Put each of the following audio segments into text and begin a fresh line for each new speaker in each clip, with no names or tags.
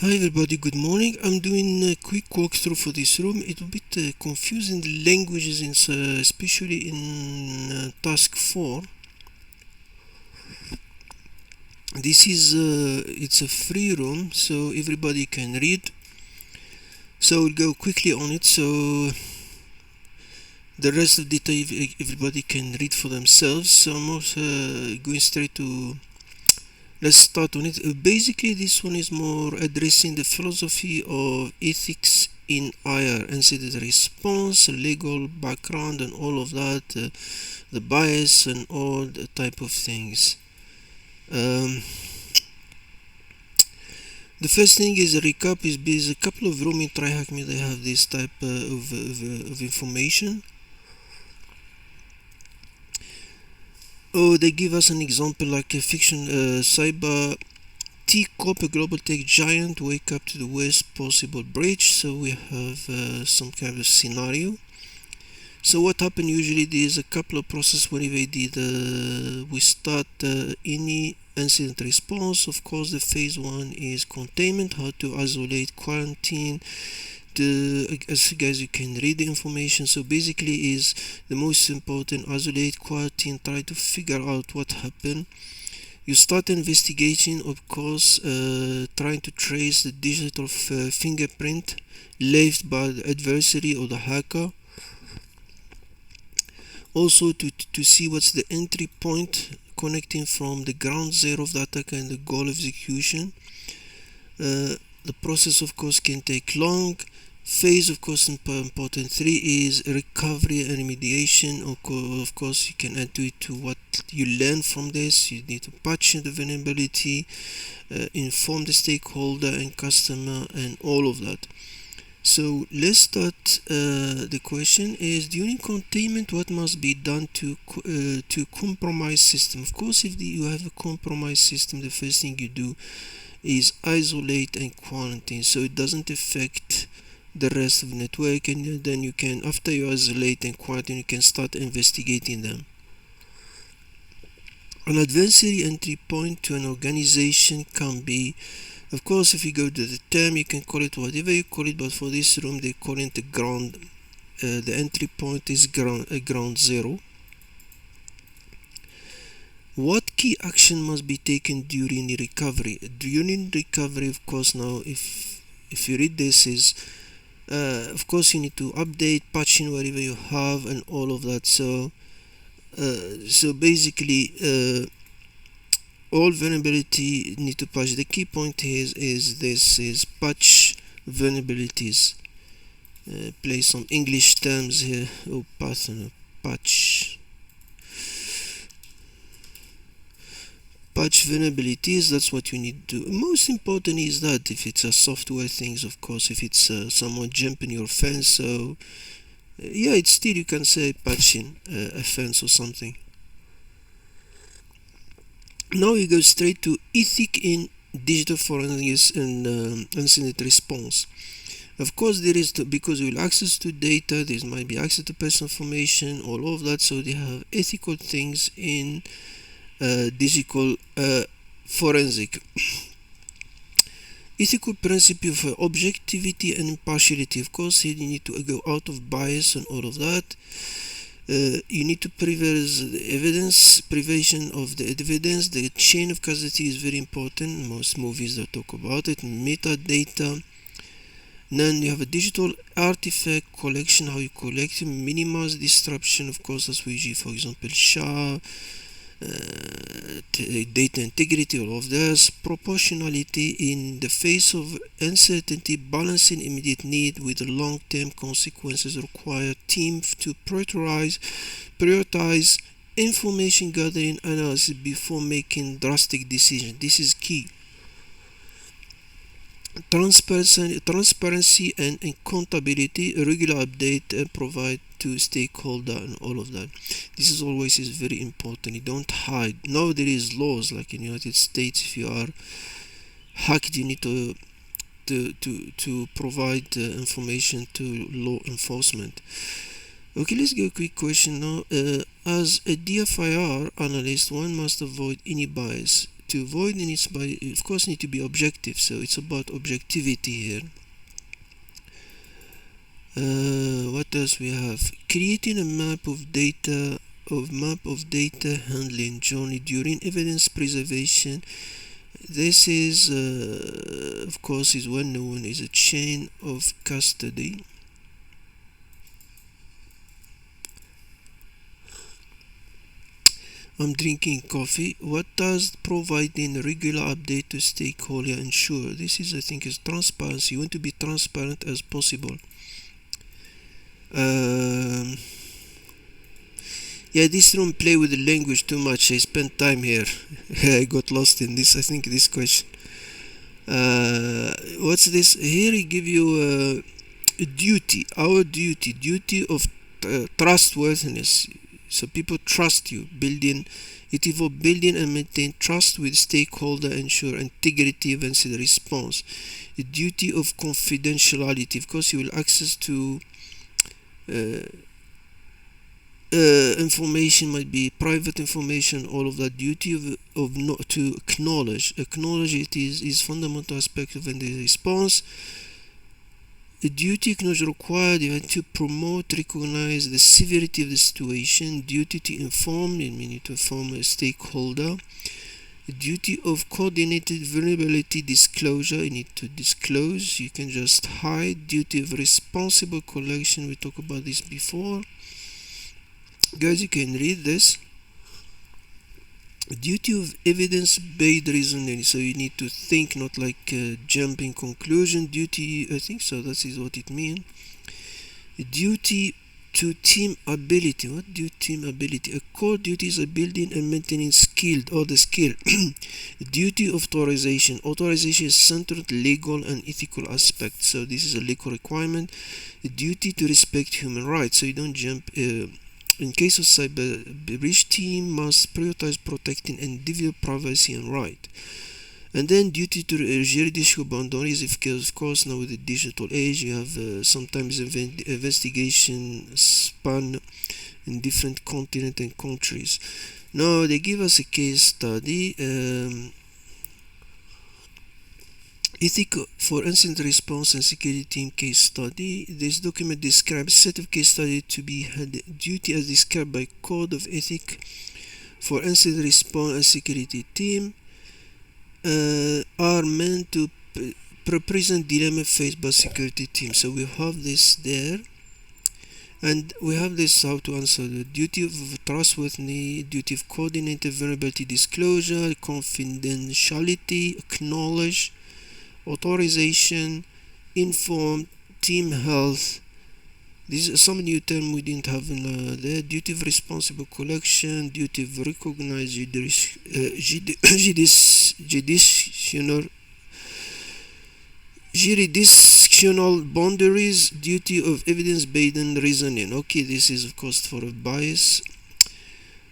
Hi everybody, good morning. I'm doing a quick walkthrough for this room. It will be confusing the languages, especially in task 4. This is it's a free room, so everybody can read. So we'll go quickly on it. So the rest of the data everybody can read for themselves. So I'm also going straight to. Let's start on it. Basically, this one is more addressing the philosophy of ethics in IR, incident response, legal background, and all of that, the bias, and all the type of things. The first thing is a recap. Is a couple of room in TryHackMe. They have this type of information. Oh, they give us an example like a fiction cyber THM Corp, a global tech giant, wake up to the worst possible breach. So we have some kind of scenario. So what happened usually, there's a couple of processes whenever we start any incident response. Of course, the phase 1 is containment, how to isolate, quarantine. As guys, you can read the information. So basically is the most important: isolate, quarantine, try to figure out what happened. You start investigating, of course, trying to trace the digital fingerprint left by the adversary or the hacker. Also to see what's the entry point connecting from the ground zero of the attacker and the goal of execution. The process, of course, can take long. Phase, of course, important 3 is recovery and remediation. Of course, you can add to it to what you learn from this. You need to patch the vulnerability, inform the stakeholder and customer, and all of that. So let's start. The question is, during containment, what must be done to compromise system? Of course, if you have a compromised system, the first thing you do is isolate and quarantine, so it doesn't affect the rest of the network, and then you can, after you isolate and quarantine, you can start investigating them. An adversary entry point to an organization can be, of course, if you go to the term, you can call it whatever you call it, but for this room they call it the ground. The entry point is ground zero. What key action must be taken during the recovery? During recovery, of course, now if you read this is, of course, you need to update, patching wherever you have, and all of that. So basically, all vulnerability need to patch. The key point here is patch vulnerabilities. Play some English terms here. Oh, patch vulnerabilities. That's what you need to do. Most important is that if it's a software things, of course, if it's someone jumping your fence, so yeah, it's still, you can say, patching a fence or something. Now we go straight to ethic in digital forensics and incident response. Of course, there is because you will access to data, there might be access to personal information, all of that. So they have ethical things in digital forensic. Ethical principle of objectivity and impartiality. Of course, here you need to go out of bias and all of that. You need to preserve the evidence, prevention of the evidence. The chain of custody is very important. Most movies that talk about it. Metadata. Then you have a digital artifact collection, how you collect them, minimize disruption, of course, as we use, for example, SHA, data integrity, all of this. Proportionality in the face of uncertainty, balancing immediate need with the long-term consequences, require team to prioritize information gathering analysis before making drastic decisions. This is key. Transparency and accountability, regular update and provide to stakeholder and all of that. This is always very important. You don't hide. Now there is laws like in the United States. If you are hacked, you need to provide information to law enforcement. Okay, let's go quick question now. As a DFIR analyst, one must avoid any bias to avoid, and it's by, of course, need to be objective. So it's about objectivity here. What else we have? Creating a map of data handling journey during evidence preservation. This is of course is well known as a chain of custody. I'm drinking coffee. What does providing regular update to stakeholder ensure? This is, I think, is transparency. You want to be transparent as possible. Yeah, this room play with the language too much. I spent time here. I got lost in this, I think, this question. What's this? Here he give you a duty, our duty of trustworthiness. So people trust you. It involves building and maintain trust with stakeholder, ensure integrity of incident response. The duty of confidentiality. Of course, you will access to information, might be private information, all of that. Duty of not to acknowledge it is fundamental aspect of the response. The duty acknowledge required even to promote, recognize the severity of the situation. Duty to inform, you need to inform a stakeholder. The duty of coordinated vulnerability disclosure, you need to disclose, you can just hide. Duty of responsible collection, we talked about this before. Guys, you can read this. Duty of evidence-based reasoning, so you need to think, not like jumping conclusion. Duty, I think so, that is what it means. Duty to team ability. What do team ability? A core duty is a building and maintaining skilled or the skill. Duty of authorization. Authorization is centered legal and ethical aspects, so this is a legal requirement. A duty to respect human rights, so you don't jump. In case of cyber breach, team must prioritize protecting individual privacy and right. And then duty to judicial boundaries. Of course, now with the digital age, you have sometimes investigation span in different continents and countries. Now they give us a case study. Ethic for incident response and security team case study. This document describes a set of case studies to be had duty as described by Code of Ethics for incident response and security team are meant to present dilemma faced by security team. So we have this there, and we have this how to answer the duty of trustworthiness, duty of coordinated vulnerability disclosure, confidentiality, acknowledge, authorization, inform, team health. This is some new term we didn't have in there. Duty of responsible collection, duty of recognize jurisdictional boundaries, duty of evidence-based reasoning. Okay, this is of course for a bias.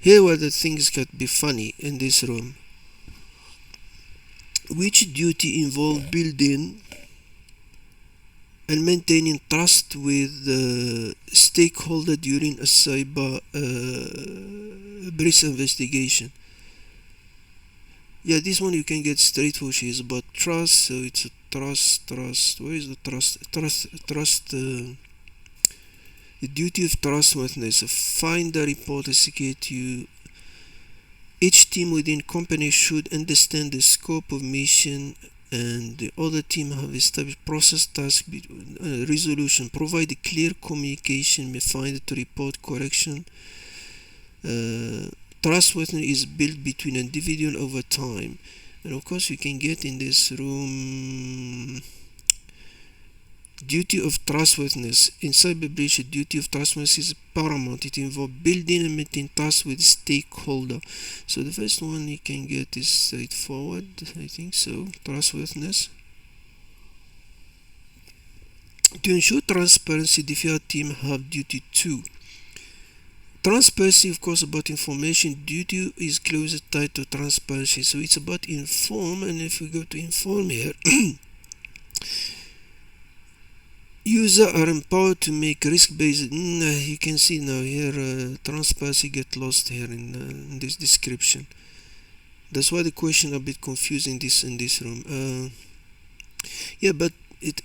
Here where the things can be funny in this room. Which duty involve building and maintaining trust with the stakeholder during a cyber breach investigation? Yeah, this one you can get straight for she is about trust. So it's a trust. Where is the trust? The duty of trustworthiness. Find the report, execute you. Each team within company should understand the scope of mission, and the other team have established process task resolution. Provide a clear communication. May find to report correction. Trustworthiness is built between individual over time, and of course you can get in this room. Duty of trustworthiness. In cyber breach, duty of trustworthiness is paramount. It involves building and maintaining trust with stakeholder. So the first one you can get is straightforward, I think so. Trustworthiness. To ensure transparency, the DFIR team have duty 2. Transparency, of course, about information. Duty is closely tied to transparency, so it's about inform. And if we go to inform here, users are empowered to make risk-based. You can see now here transparency get lost here in this description. That's why the question a bit confusing this in this room. Yeah, but it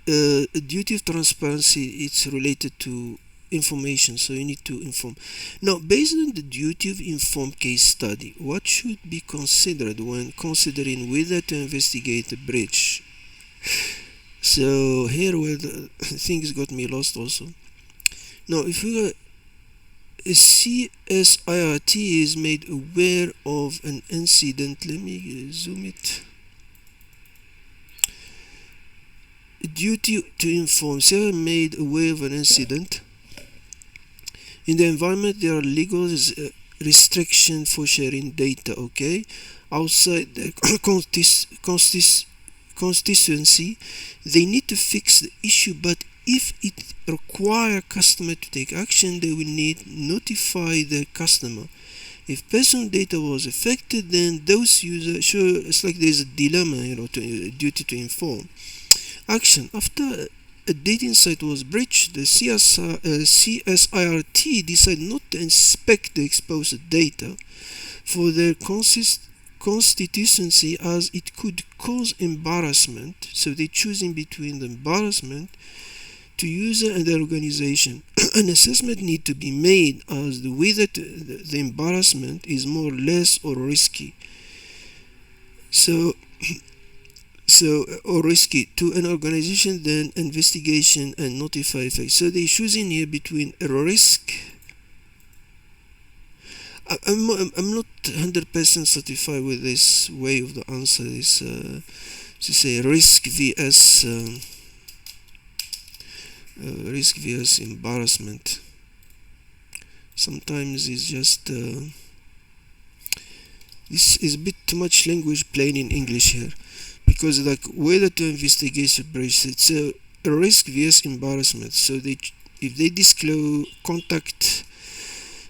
a duty of transparency, it's related to information, so you need to inform. Now, based on the duty of inform case study, what should be considered when considering whether to investigate a breach? So here where the things got me lost also. Now, if we go, a CSIRT is made aware of an incident. Let me zoom it. Duty to inform. Say made aware of an incident. In the environment, there are legal restrictions for sharing data. Okay, outside the constituency, they need to fix the issue. But if it requires customer to take action, they will need notify the customer. If personal data was affected, then those users, sure, it's like there's a dilemma, to duty to inform. Action. After a dating site was breached, the CSIRT decided not to inspect the exposed data for their constituency as it could cause embarrassment. So they're choosing between the embarrassment to user and the organization. An assessment need to be made as to whether the embarrassment is more or less or risky. Or risky to an organization, then investigation and notify effect. So they're choosing here between a risk. I'm not 100% satisfied with this way of the answer. Is to say risk vs embarrassment. Sometimes it's just this is a bit too much language playing in English here. Because like whether to investigate a breach, it's a risk vs embarrassment. So if they disclose contact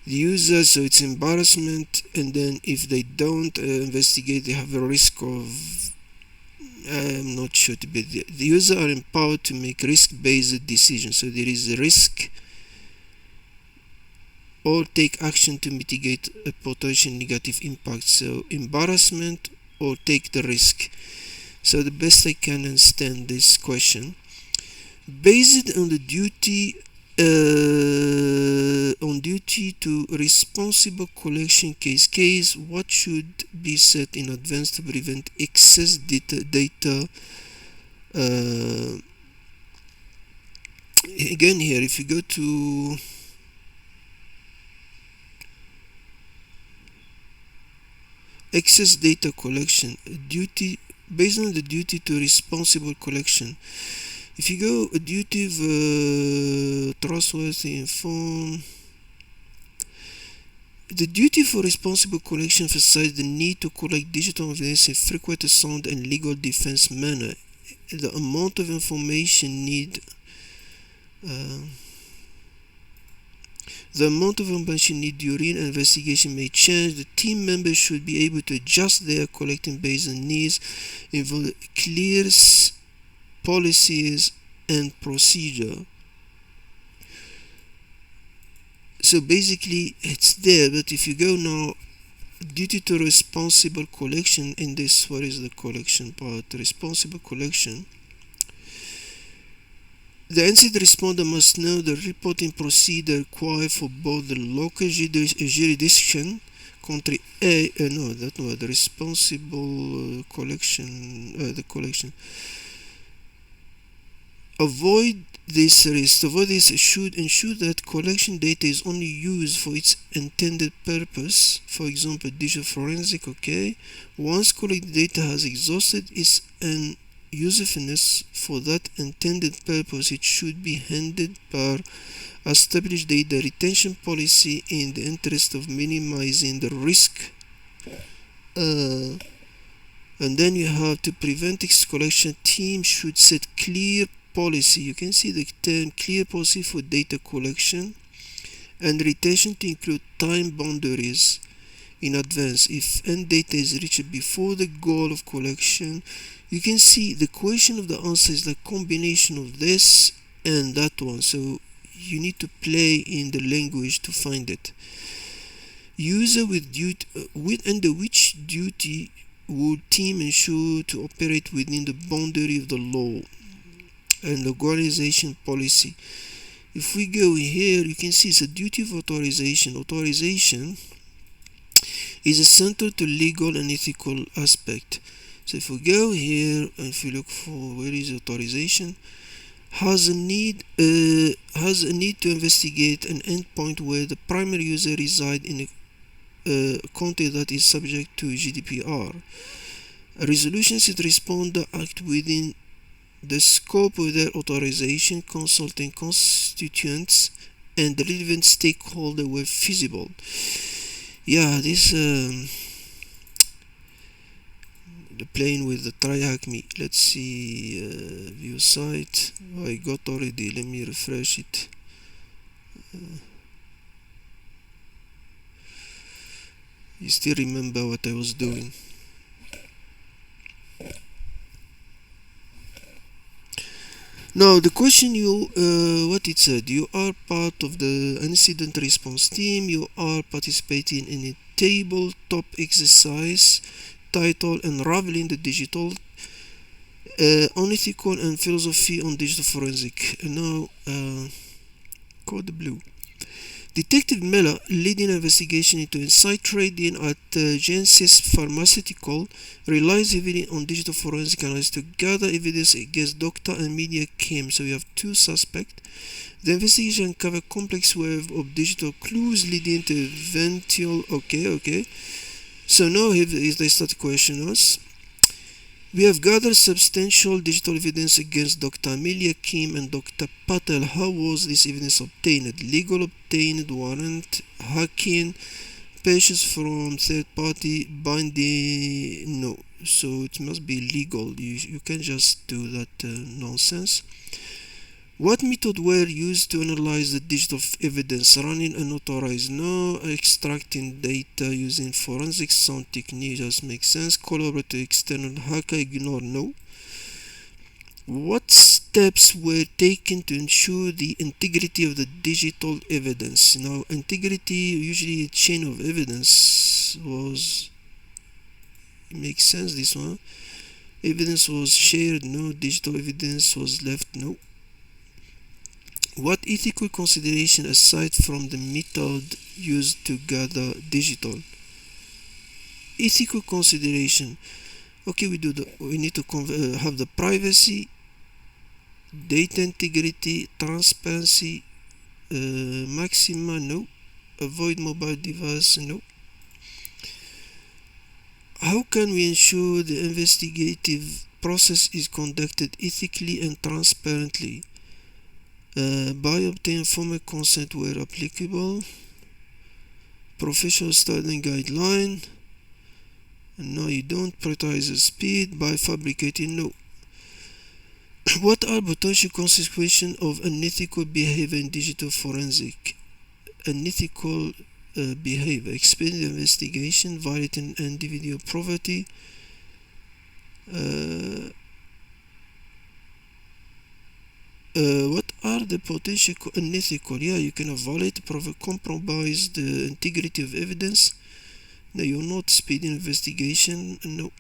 the user, so it's embarrassment, and then if they don't investigate, they have a risk of, I'm not sure to be the user are empowered to make risk-based decisions. So there is a risk or take action to mitigate a potential negative impact. So embarrassment or take the risk. So the best I can understand this question, based on the duty to responsible collection case, what should be set in advance to prevent excess data. Again here, if you go to excess data collection, duty based on the duty to responsible collection. If you go a duty of trustworthy inform, the duty for responsible collection emphasizes the need to collect digital evidence in frequent, sound, and legal defense manner. The amount of information needed during an investigation may change. The team members should be able to adjust their collecting based on needs, involve clear policies and procedure. So basically it's there, but if you go now, duty to responsible collection, in this, what is the collection part? Responsible collection. The incident responder must know the reporting procedure required for both the local jurisdiction, country A, the responsible collection, the collection. Avoid this risk. To avoid this, should ensure that collection data is only used for its intended purpose. For example, digital forensic. Okay, once collected data has exhausted its usefulness for that intended purpose, it should be handed per established data retention policy in the interest of minimizing the risk. And then you have to prevent its collection. Team should set clear policy. You can see the term clear policy for data collection and retention to include time boundaries in advance. If end data is reached before the goal of collection, you can see the question of the answer is the combination of this and that one. So you need to play in the language to find it. User under which duty would team ensure to operate within the boundary of the law and the organization policy. If we go here, you can see it's a duty of authorization. Authorization is essential to legal and ethical aspect. So if we go here and if we look for where is authorization, has a need to investigate an endpoint where the primary user resides in a country that is subject to GDPR. A resolution should respond to act within the scope of their authorization, consulting constituents and the relevant stakeholder where feasible. Yeah, this the playing with the TryHackMe. Let's see, view site. I got already. Let me refresh it. You still remember what I was doing? Now the question what it said, you are part of the incident response team, you are participating in a tabletop exercise titled Unraveling the Digital Unethical and Philosophy on Digital Forensic. Now code blue. Detective Miller, leading an investigation into inside trading at Genesis Pharmaceutical, relies heavily on digital forensic analysis to gather evidence against doctor and media claims. So we have two suspects. The investigation uncovered a complex web of digital clues leading to eventual. Okay. So now they start to question us. We have gathered substantial digital evidence against Dr. Amelia Kim and Dr. Patel. How was this evidence obtained? Legal obtained warrant, hacking, purchase from third party, binding? No. So it must be legal. You can't just do that nonsense. What methods were used to analyze the digital evidence? Running unauthorized? No. Extracting data using forensic sound technique? Just makes sense. Collaborative external hacker? Ignore? No. What steps were taken to ensure the integrity of the digital evidence? Now, integrity, usually a chain of evidence was, it makes sense this one. Evidence was shared? No. Digital evidence was left? No. What ethical consideration aside from the method used to gather digital? Ethical consideration. Okay, we need to have the privacy, data integrity, transparency, maxima, no. Avoid mobile device, no. How can we ensure the investigative process is conducted ethically and transparently? By obtaining formal consent where applicable, professional studying guideline. No, you don't. Prioritize the speed by fabricating. No. What are potential consequences of unethical behavior in digital forensic? Unethical behavior, expanding the investigation, violating individual property. What are the potential unethical? Yeah, you can violate, compromise the integrity of evidence. No, you're not speeding investigation. No.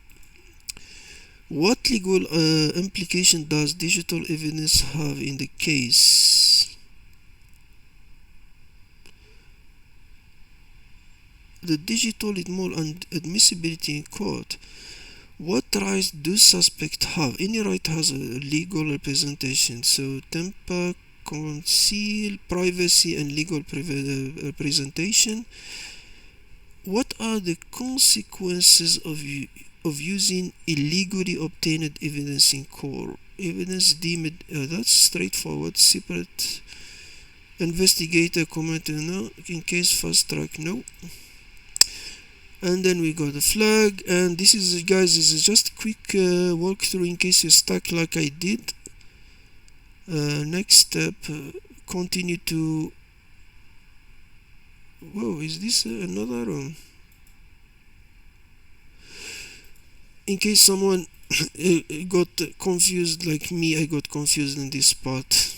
What legal implication does digital evidence have in the case? The digital is more admissibility in court. What rights do suspects have? Any right has a legal representation. So temper, conceal, privacy, and legal representation. What are the consequences of using illegally obtained evidence in court? Evidence deemed that's straightforward. Separate investigator comment no. In case fast track no. And then we got the flag, and this is, guys, this is just a quick walkthrough in case you're stuck like I did. Next step, continue to. Whoa, is this another one? In case someone got confused like me, I got confused in this part.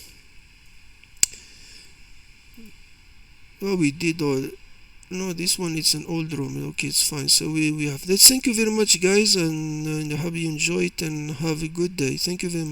Well, we did all. No, this one it's an old room. Okay, it's fine. So we have that. Thank you very much, guys, and I hope you enjoy it and have a good day. Thank you very much.